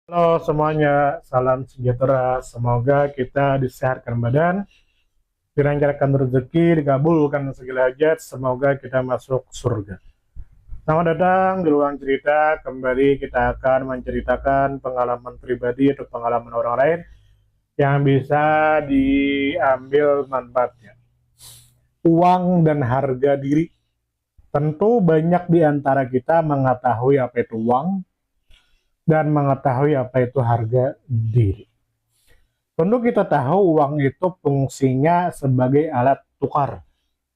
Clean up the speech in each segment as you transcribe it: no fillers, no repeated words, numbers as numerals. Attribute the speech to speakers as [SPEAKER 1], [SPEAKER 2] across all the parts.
[SPEAKER 1] Halo semuanya, salam sejahtera. Semoga kita disehatkan badan, dilancarkan rezeki, dikabulkan segala hajat. Semoga kita masuk surga. Selamat datang di ruang cerita. Kembali kita akan menceritakan pengalaman pribadi atau pengalaman orang lain yang bisa diambil manfaatnya. Uang dan harga diri. Tentu banyak di antara kita mengetahui apa itu uang dan mengetahui apa itu harga diri. Tentu kita tahu uang itu fungsinya sebagai alat tukar,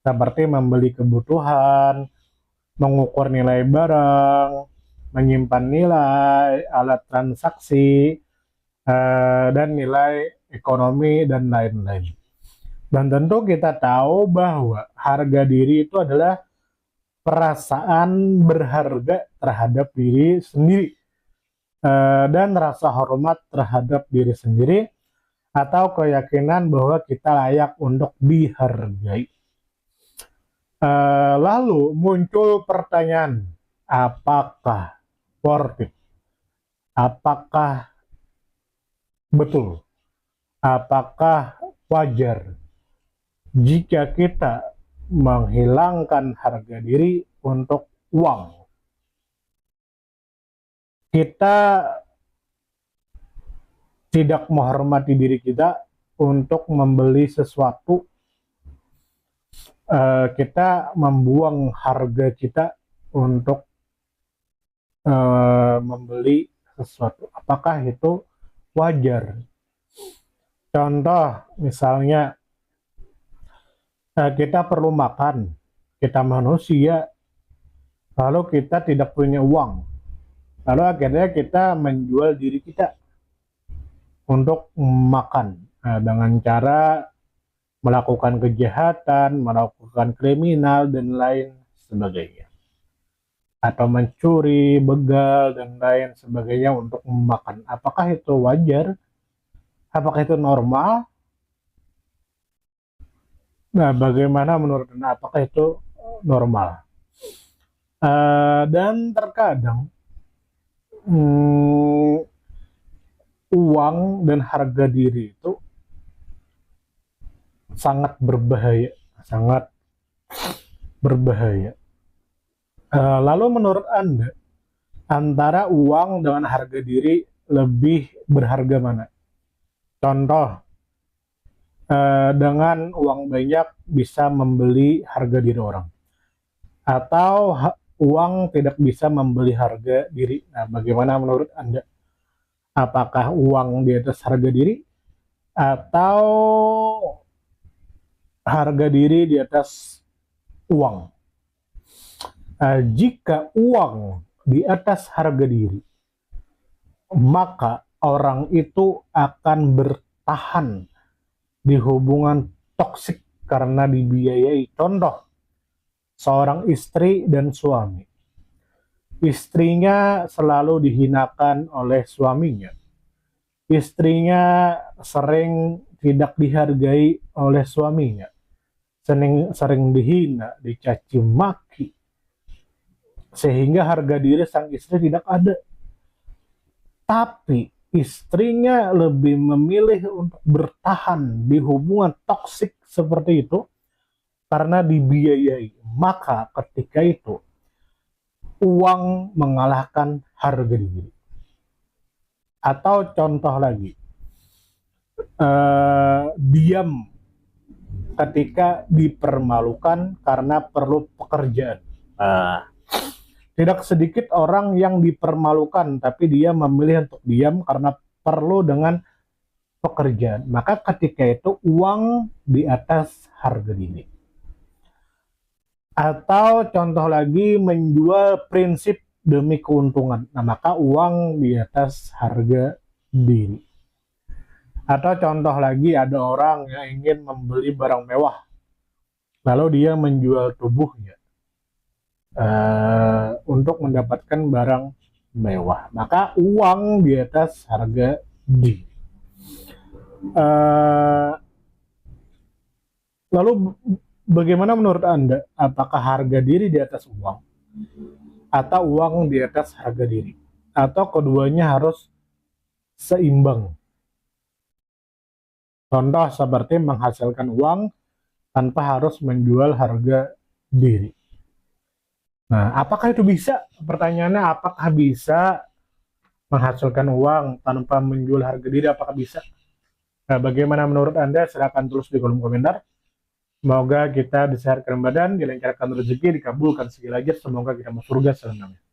[SPEAKER 1] seperti membeli kebutuhan, mengukur nilai barang, menyimpan nilai, alat transaksi, dan nilai ekonomi, dan lain-lain. Dan tentu kita tahu bahwa harga diri itu adalah perasaan berharga terhadap diri sendiri, dan rasa hormat terhadap diri sendiri, atau keyakinan bahwa kita layak untuk dihargai. Lalu muncul pertanyaan, apakah worth it? Apakah betul? Apakah wajar jika kita menghilangkan harga diri untuk uang? Kita tidak menghormati diri kita untuk membeli sesuatu, kita membuang harga kita untuk membeli sesuatu. Apakah itu wajar? Contoh misalnya, kita perlu makan, kita manusia, lalu kita tidak punya uang, lalu akhirnya kita menjual diri kita untuk makan, dengan cara melakukan kejahatan, melakukan kriminal, dan lain sebagainya. Atau mencuri, begal, dan lain sebagainya untuk makan. Apakah itu wajar? Apakah itu normal? Nah, bagaimana menurut Anda? Apakah itu normal? Dan terkadang uang dan harga diri itu sangat berbahaya, sangat berbahaya. Lalu menurut Anda, antara uang dengan harga diri lebih berharga mana? Contoh, dengan uang banyak bisa membeli harga diri orang, atau uang tidak bisa membeli harga diri. Nah, bagaimana menurut Anda? Apakah uang di atas harga diri, atau harga diri di atas uang? Jika uang di atas harga diri, maka orang itu akan bertahan di hubungan toksik karena dibiayai. Contoh, seorang istri dan suami. Istrinya selalu dihinakan oleh suaminya. Istrinya sering tidak dihargai oleh suaminya. Sering dihina, dicaci maki. Sehingga harga diri sang istri tidak ada. Tapi istrinya lebih memilih untuk bertahan di hubungan toksik seperti itu karena dibiayai. Maka ketika itu uang mengalahkan harga diri. Atau contoh lagi, diam ketika dipermalukan karena perlu pekerjaan. Tidak sedikit orang yang dipermalukan, tapi dia memilih untuk diam karena perlu dengan pekerjaan. Maka ketika itu uang di atas harga diri. Atau contoh lagi, menjual prinsip demi keuntungan. Nah, maka uang di atas harga diri. Atau contoh lagi, ada orang yang ingin membeli barang mewah, lalu dia menjual tubuhnya untuk mendapatkan barang mewah. Maka uang di atas harga diri. Lalu bagaimana menurut Anda? Apakah harga diri di atas uang, atau uang di atas harga diri, atau keduanya harus seimbang. Contoh seperti menghasilkan uang tanpa harus menjual harga diri. Nah, apakah itu bisa? Pertanyaannya, apakah bisa menghasilkan uang tanpa menjual harga diri? Apakah bisa? Nah, bagaimana menurut Anda? Silahkan tulis di kolom komentar. Semoga kita disehatkan badan, dilancarkan rezeki, dikabulkan segala hajat. Semoga kita masuk surga selamanya.